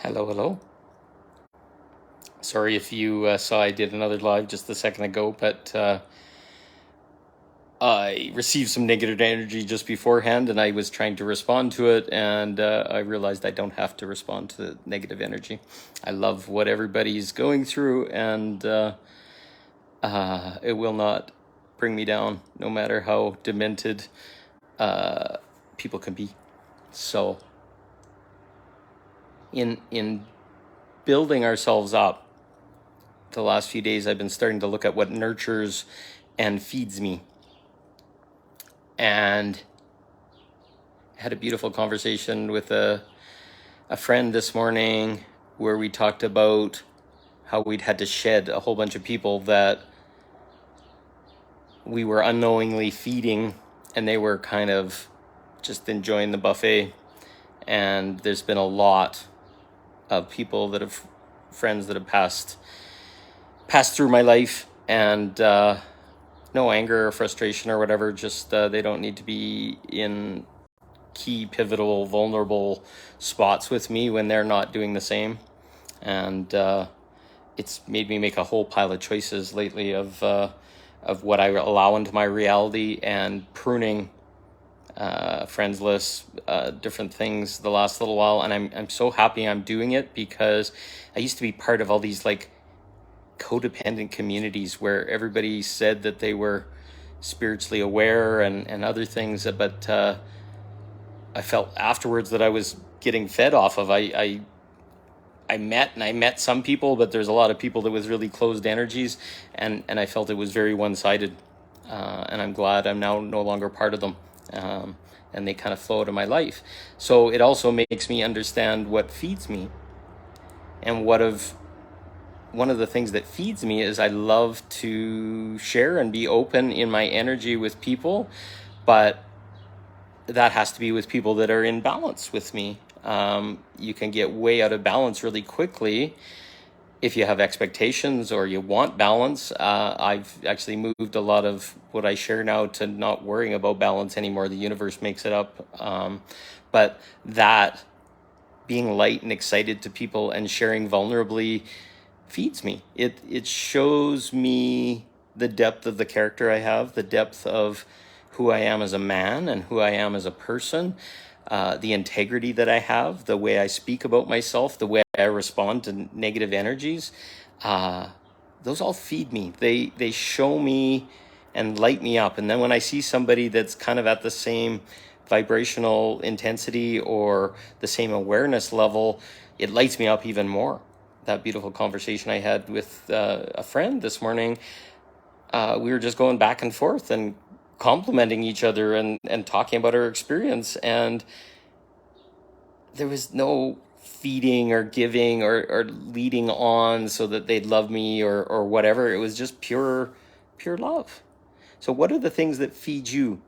Hello, hello. Sorry if you saw I did another live just a second ago, but I received some negative energy just beforehand and I was trying to respond to it, and I realized I don't have to respond to the negative energy. I love what everybody's going through, and it will not bring me down, no matter how demented people can be. So, in building ourselves up, the last few days I've been starting to look at what nurtures and feeds me. And had a beautiful conversation with a friend this morning where we talked about how we'd had to shed a whole bunch of people that we were unknowingly feeding, and they were kind of just enjoying the buffet. And there's been a lot of people that have friends that have passed through my life, and no anger or frustration or whatever, just they don't need to be in key, pivotal, vulnerable spots with me when they're not doing the same. And it's made me make a whole pile of choices lately of what I allow into my reality, and pruning friends list, different things the last little while. And I'm so happy I'm doing it, because I used to be part of all these like codependent communities where everybody said that they were spiritually aware and other things, but I felt afterwards that I was getting fed off of. I met some people, but there's a lot of people that with really closed energies, and I felt it was very one-sided, and I'm glad I'm now no longer part of them, and they kind of flow out of my life. So it also makes me understand what feeds me, and one of the things that feeds me is I love to share and be open in my energy with people, but that has to be with people that are in balance with me. You can get way out of balance really quickly if you have expectations or you want balance. I've actually moved a lot of what I share now to not worrying about balance anymore. The universe makes it up. But that being light and excited to people and sharing vulnerably feeds me. It shows me the depth of the character I have, the depth of who I am as a man and who I am as a person, the integrity that I have, the way I speak about myself, the way I respond to negative energies. Those all feed me. They show me and light me up. And then when I see somebody that's kind of at the same vibrational intensity or the same awareness level, it lights me up even more. That beautiful conversation I had with a friend this morning, we were just going back and forth and complimenting each other and talking about our experience. And there was no feeding or giving or leading on so that they'd love me or whatever. It was just pure love. So what are the things that feed you?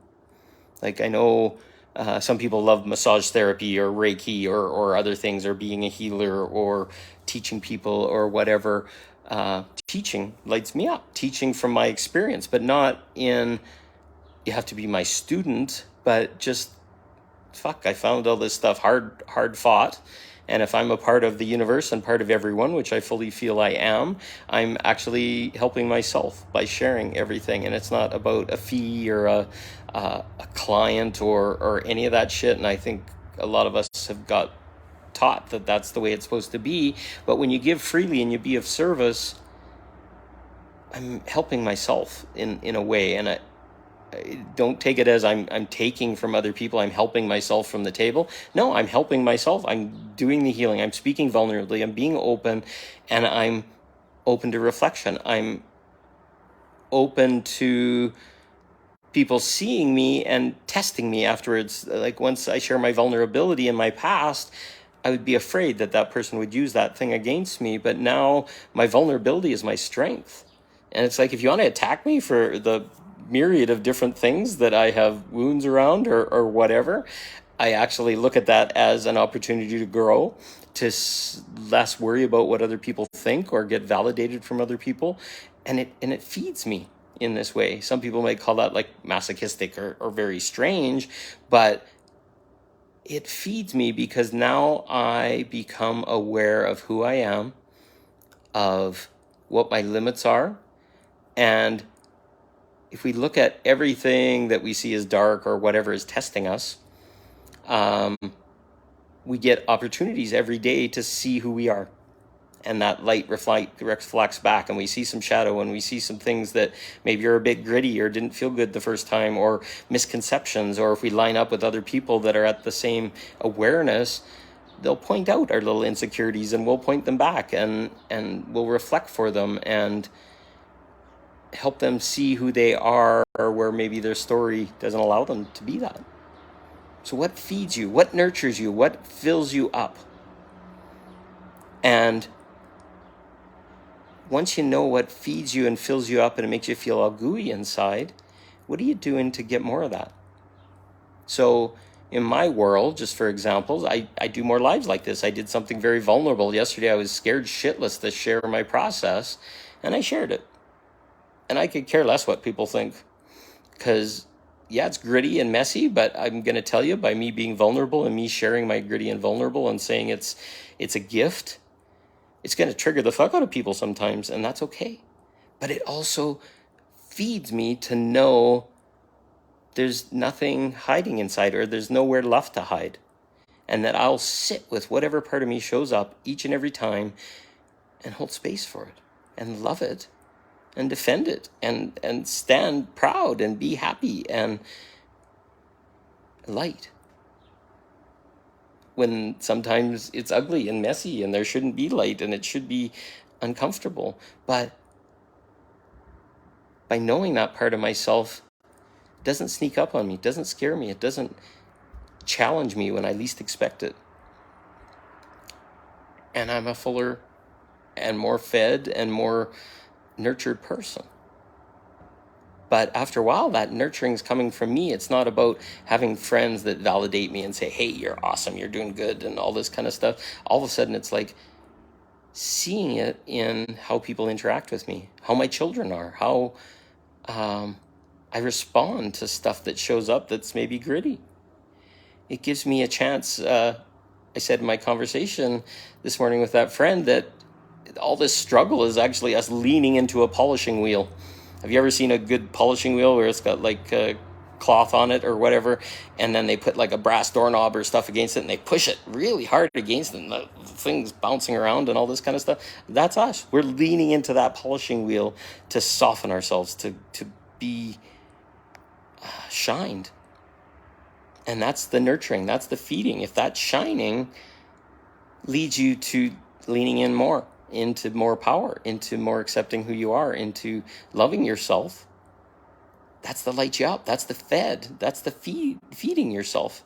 Like, I know some people love massage therapy or Reiki or other things, or being a healer or teaching people or whatever. Teaching lights me up. Teaching from my experience, but not in, you have to be my student, but just, fuck, I found all this stuff hard fought. And if I'm a part of the universe and part of everyone, which I fully feel I am, I'm actually helping myself by sharing everything. And it's not about a fee or a client or any of that shit. And I think a lot of us have got taught that that's the way it's supposed to be. But when you give freely and you be of service, I'm helping myself in a way. And I don't take it as I'm taking from other people. I'm helping myself from the table. No, I'm helping myself. I'm doing the healing. I'm speaking vulnerably. I'm being open, and I'm open to reflection. I'm open to people seeing me and testing me afterwards. Like, once I share my vulnerability in my past, I would be afraid that that person would use that thing against me. But now my vulnerability is my strength. And it's like, if you want to attack me for the myriad of different things that I have wounds around or whatever, I actually look at that as an opportunity to grow, to less worry about what other people think or get validated from other people. And it feeds me in this way. Some people might call that like masochistic or very strange, but it feeds me because now I become aware of who I am, of what my limits are. And if we look at everything that we see as dark or whatever is testing us, we get opportunities every day to see who we are. And that light reflects back, and we see some shadow, and we see some things that maybe are a bit gritty or didn't feel good the first time, or misconceptions, or if we line up with other people that are at the same awareness, they'll point out our little insecurities, and we'll point them back, and we'll reflect for them and help them see who they are, or where maybe their story doesn't allow them to be that. So what feeds you? What nurtures you? What fills you up? And once you know what feeds you and fills you up and it makes you feel all gooey inside, what are you doing to get more of that? So in my world, just for examples, I do more lives like this. I did something very vulnerable. Yesterday, I was scared shitless to share my process, and I shared it. And I could care less what people think, because yeah, it's gritty and messy, but I'm going to tell you, by me being vulnerable and me sharing my gritty and vulnerable and saying it's a gift, it's going to trigger the fuck out of people sometimes, and that's okay. But it also feeds me to know there's nothing hiding inside, or there's nowhere left to hide. And that I'll sit with whatever part of me shows up each and every time and hold space for it and love it and defend it and stand proud and be happy and light. When sometimes it's ugly and messy and there shouldn't be light and it should be uncomfortable. But by knowing that part of myself, it doesn't sneak up on me, it doesn't scare me, it doesn't challenge me when I least expect it. And I'm a fuller and more fed and more nurtured person. But after a while, that nurturing is coming from me. It's not about having friends that validate me and say, hey, you're awesome, you're doing good, and all this kind of stuff. All of a sudden, it's like seeing it in how people interact with me, how my children are, how I respond to stuff that shows up that's maybe gritty. It gives me a chance. I said in my conversation this morning with that friend that all this struggle is actually us leaning into a polishing wheel. Have you ever seen a good polishing wheel where it's got like cloth on it or whatever, and then they put like a brass doorknob or stuff against it and they push it really hard against it and the thing's bouncing around and all this kind of stuff? That's us. We're leaning into that polishing wheel to soften ourselves, to be shined. And that's the nurturing, that's the feeding. If that shining leads you to leaning in more, into more power, into more accepting who you are, into loving yourself, that's the light you up. That's the fed. That's the feeding yourself.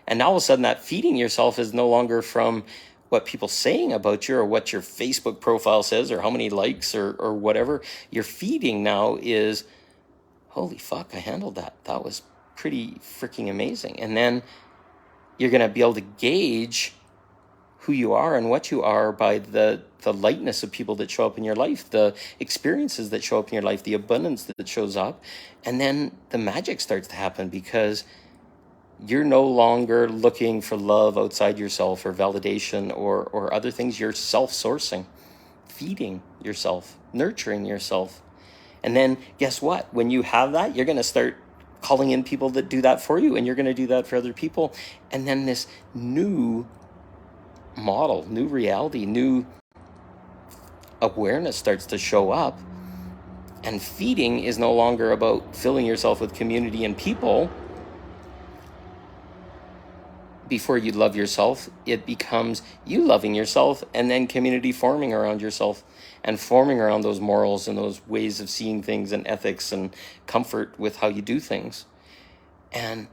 And now all of a sudden that feeding yourself is no longer from what people saying about you or what your Facebook profile says or how many likes or whatever. Your feeding now is, holy fuck, I handled that. That was pretty freaking amazing. And then you're going to be able to gauge who you are and what you are by the lightness of people that show up in your life, the experiences that show up in your life, the abundance that shows up. And then the magic starts to happen because you're no longer looking for love outside yourself or validation or other things. You're self-sourcing, feeding yourself, nurturing yourself. And then guess what? When you have that, you're going to start calling in people that do that for you, and you're going to do that for other people. And then this new model, new reality, new awareness starts to show up. And feeding is no longer about filling yourself with community and people before you love yourself. It becomes you loving yourself and then community forming around yourself and forming around those morals and those ways of seeing things and ethics and comfort with how you do things. And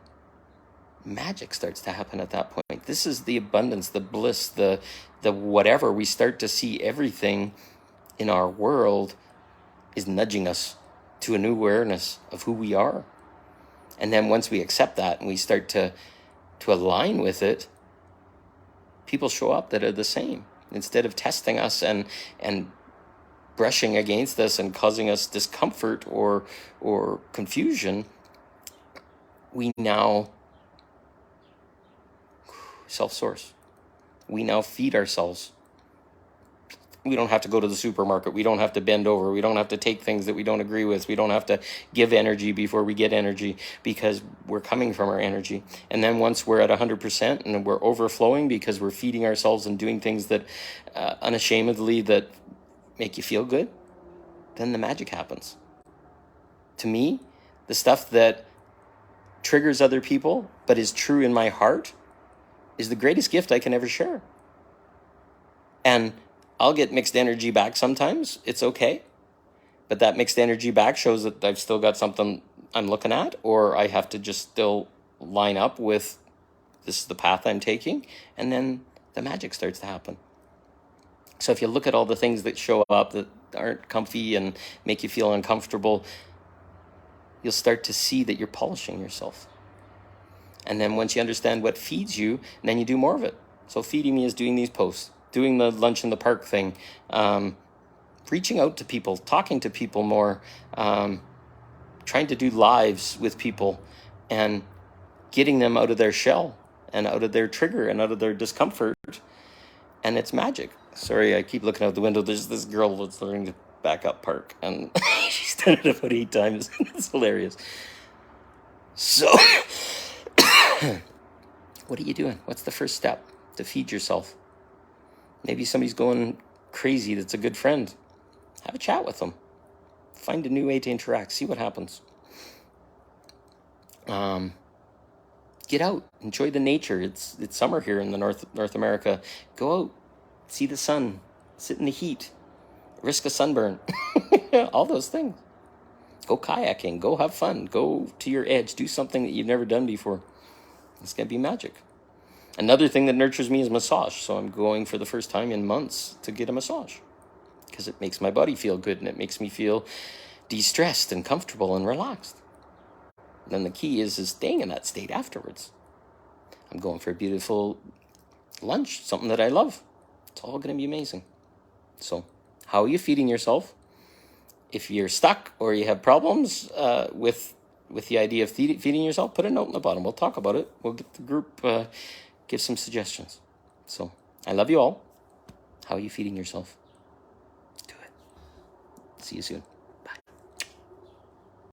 magic starts to happen at that point. This is the abundance, the bliss, the whatever. We start to see everything in our world is nudging us to a new awareness of who we are. And then once we accept that and we start to align with it, people show up that are the same. Instead of testing us and brushing against us and causing us discomfort or confusion, we now self-source. We now feed ourselves. We don't have to go to the supermarket. We don't have to bend over. We don't have to take things that we don't agree with. We don't have to give energy before we get energy, because we're coming from our energy. And then once we're at 100% and we're overflowing because we're feeding ourselves and doing things that unashamedly that make you feel good, then the magic happens. To me, the stuff that triggers other people but is true in my heart is the greatest gift I can ever share. And I'll get mixed energy back sometimes. It's okay. But that mixed energy back shows that I've still got something I'm looking at, or I have to just still line up with this is the path I'm taking, and then the magic starts to happen. So if you look at all the things that show up that aren't comfy and make you feel uncomfortable, you'll start to see that you're polishing yourself. And then once you understand what feeds you, then you do more of it. So feeding me is doing these posts, doing the lunch in the park thing, reaching out to people, talking to people more, trying to do lives with people and getting them out of their shell and out of their trigger and out of their discomfort. And it's magic. Sorry, I keep looking out the window. There's this girl that's learning to back up park, and she's done it about 8 times. It's hilarious. So, what are you doing? What's the first step to feed yourself? Maybe somebody's going crazy that's a good friend. Have a chat with them. Find a new way to interact. See what happens. Get out. Enjoy the nature. It's summer here in the North America. Go out. See the sun. Sit in the heat. Risk a sunburn. All those things. Go kayaking. Go have fun. Go to your edge. Do something that you've never done before. It's going to be magic. Another thing that nurtures me is massage. So I'm going for the first time in months to get a massage, because it makes my body feel good and it makes me feel de-stressed and comfortable and relaxed. And then the key is staying in that state afterwards. I'm going for a beautiful lunch, something that I love. It's all going to be amazing. So how are you feeding yourself? If you're stuck or you have problems with the idea of feeding yourself, put a note in the bottom. We'll talk about it. We'll get the group, give some suggestions. So I love you all. How are you feeding yourself? Do it. See you soon.